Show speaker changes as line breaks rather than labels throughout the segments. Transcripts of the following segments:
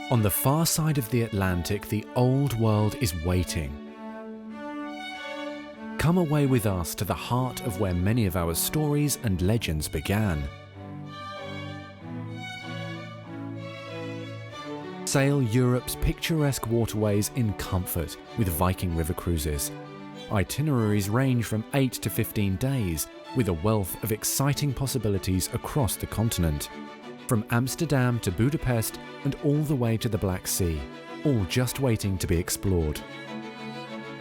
On the far side of the Atlantic, the old world is waiting. Come away with us to the heart of where many of our stories and legends began. Sail Europe's picturesque waterways in comfort with Viking river cruises. Itineraries range from 8 to 15 days, with a wealth of exciting possibilities across the continent. From Amsterdam to Budapest and all the way to the Black Sea, all just waiting to be explored.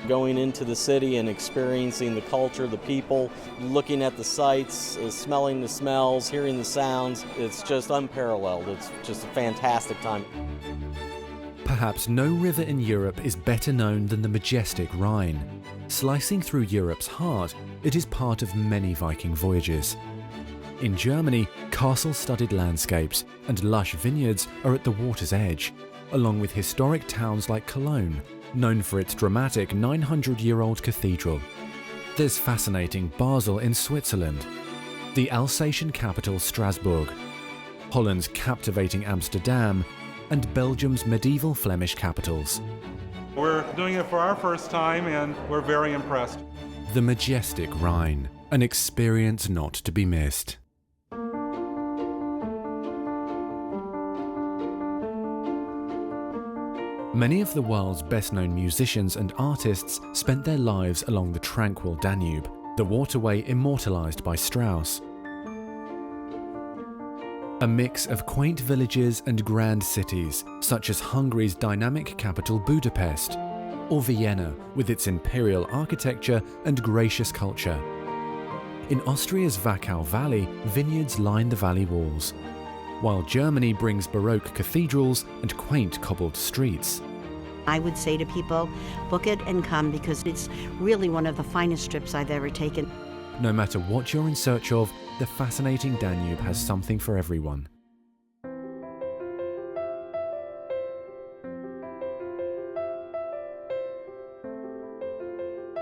Going into the city and experiencing the culture, the people, looking at the sights, smelling the smells, hearing the sounds, it's just unparalleled. It's just a fantastic time.
Perhaps no river in Europe is better known than the majestic Rhine. Slicing through Europe's heart, it is part of many Viking voyages. In Germany, castle-studded landscapes and lush vineyards are at the water's edge, along with historic towns like Cologne, known for its dramatic 900-year-old cathedral. There's fascinating Basel in Switzerland, the Alsatian capital Strasbourg, Holland's captivating Amsterdam, and Belgium's medieval Flemish capitals.
We're doing it for our first time and we're very impressed.
The majestic Rhine, an experience not to be missed. Many of the world's best-known musicians and artists spent their lives along the tranquil Danube, the waterway immortalized by Strauss. A mix of quaint villages and grand cities, such as Hungary's dynamic capital Budapest, or Vienna with its imperial architecture and gracious culture. In Austria's Wachau Valley, vineyards line the valley walls, while Germany brings Baroque cathedrals and quaint cobbled streets.
I would say to people, book it and come, because it's really one of the finest trips I've ever taken.
No matter what you're in search of, the fascinating Danube has something for everyone.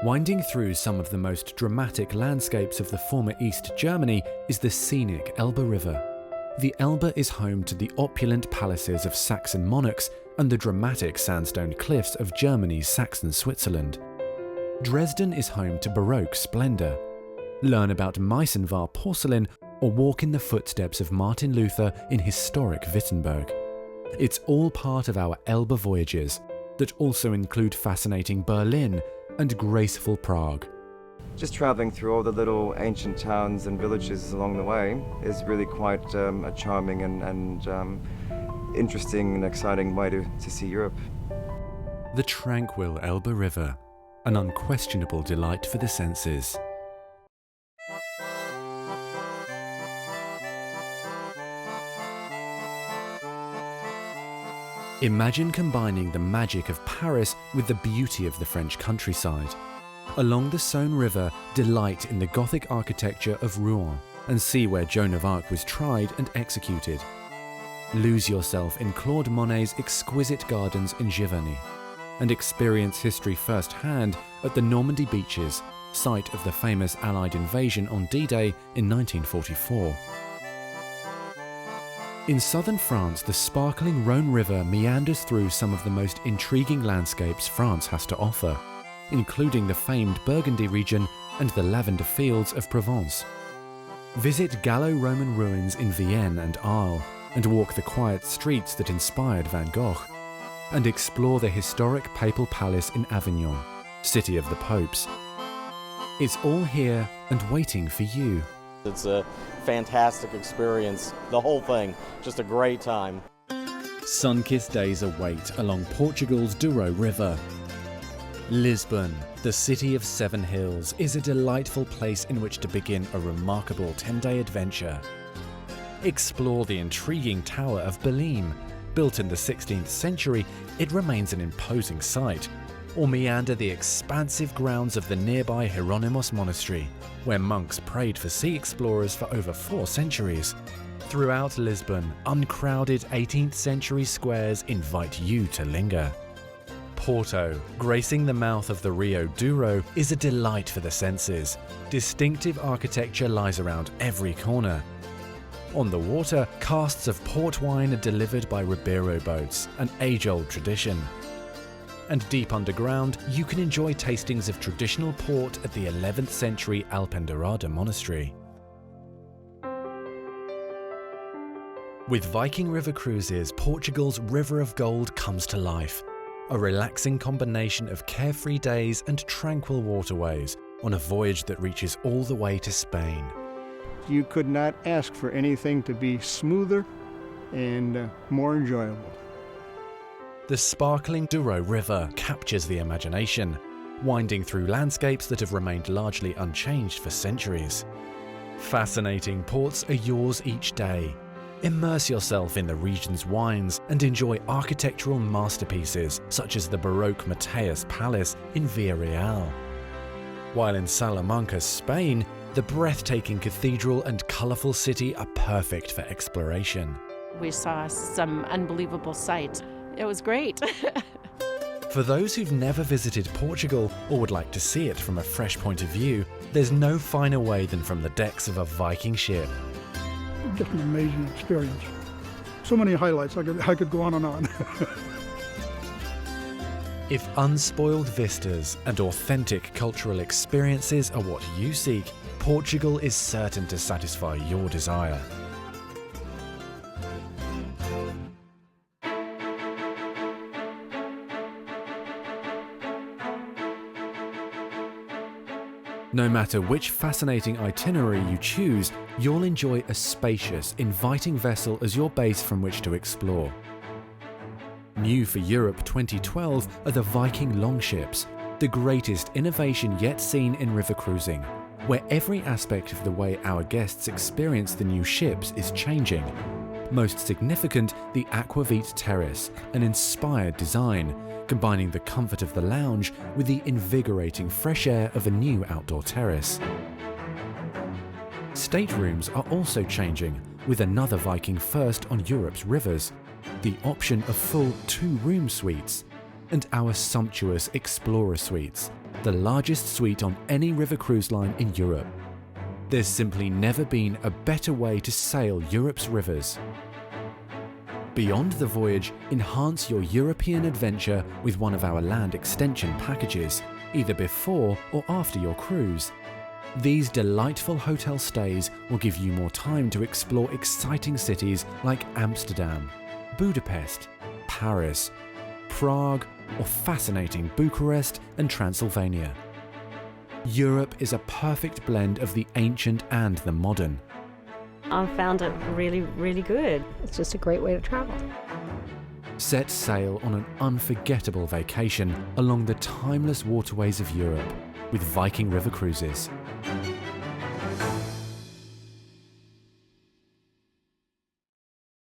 Winding through some of the most dramatic landscapes of the former East Germany is the scenic Elbe River. The Elbe is home to the opulent palaces of Saxon monarchs and the dramatic sandstone cliffs of Germany's Saxon Switzerland. Dresden is home to Baroque splendor. Learn about Meisenvar porcelain or walk in the footsteps of Martin Luther in historic Wittenberg. It's all part of our Elbe voyages that also include fascinating Berlin and graceful Prague.
Just traveling through all the little ancient towns and villages along the way is really quite a charming and interesting and exciting way to see Europe.
The tranquil Elbe River, an unquestionable delight for the senses. Imagine combining the magic of Paris with the beauty of the French countryside. Along the Saône River, delight in the Gothic architecture of Rouen and see where Joan of Arc was tried and executed. Lose yourself in Claude Monet's exquisite gardens in Giverny and experience history firsthand at the Normandy beaches, site of the famous Allied invasion on D-Day in 1944. In southern France, the sparkling Rhône River meanders through some of the most intriguing landscapes France has to offer, including the famed Burgundy region and the lavender fields of Provence. Visit Gallo-Roman ruins in Vienne and Arles, and walk the quiet streets that inspired Van Gogh, and explore the historic Papal Palace in Avignon, city of the popes. It's all here and waiting for you.
It's a fantastic experience, the whole thing, just a great time.
Sun-kissed days await along Portugal's Douro River. Lisbon, the city of 7 hills, is a delightful place in which to begin a remarkable 10-day adventure. Explore the intriguing Tower of Belém. Built in the 16th century, it remains an imposing sight. Or meander the expansive grounds of the nearby Hieronymus Monastery, where monks prayed for sea explorers for over 4 centuries. Throughout Lisbon, uncrowded 18th century squares invite you to linger. Porto, gracing the mouth of the Rio Douro, is a delight for the senses. Distinctive architecture lies around every corner. On the water, casts of port wine are delivered by Ribeiro boats, an age-old tradition. And deep underground, you can enjoy tastings of traditional port at the 11th century Alpendarada monastery. With Viking River cruises, Portugal's River of Gold comes to life. A relaxing combination of carefree days and tranquil waterways on a voyage that reaches all the way to Spain.
You could not ask for anything to be smoother and more enjoyable.
The sparkling Douro River captures the imagination, winding through landscapes that have remained largely unchanged for centuries. Fascinating ports are yours each day. Immerse yourself in the region's wines and enjoy architectural masterpieces such as the Baroque Mateus Palace in Villarreal. While in Salamanca, Spain, the breathtaking cathedral and colourful city are perfect for exploration.
We saw some unbelievable sights. It was great.
For those who've never visited Portugal or would like to see it from a fresh point of view, there's no finer way than from the decks of a Viking ship.
Just an amazing experience. So many highlights, I could go on and on.
If unspoiled vistas and authentic cultural experiences are what you seek, Portugal is certain to satisfy your desire. No matter which fascinating itinerary you choose, you'll enjoy a spacious, inviting vessel as your base from which to explore. New for Europe 2012 are the Viking Longships, the greatest innovation yet seen in river cruising, where every aspect of the way our guests experience the new ships is changing. Most significant, the Aquavit Terrace, an inspired design, combining the comfort of the lounge with the invigorating fresh air of a new outdoor terrace. Staterooms are also changing, with another Viking first on Europe's rivers, the option of full 2-room suites, and our sumptuous Explorer Suites, the largest suite on any river cruise line in Europe. There's simply never been a better way to sail Europe's rivers. Beyond the voyage, enhance your European adventure with one of our land extension packages, either before or after your cruise. These delightful hotel stays will give you more time to explore exciting cities like Amsterdam, Budapest, Paris, Prague, or fascinating Bucharest and Transylvania. Europe is a perfect blend of the ancient and the modern.
I found it really, really good. It's just a great way to travel.
Set sail on an unforgettable vacation along the timeless waterways of Europe with Viking River Cruises.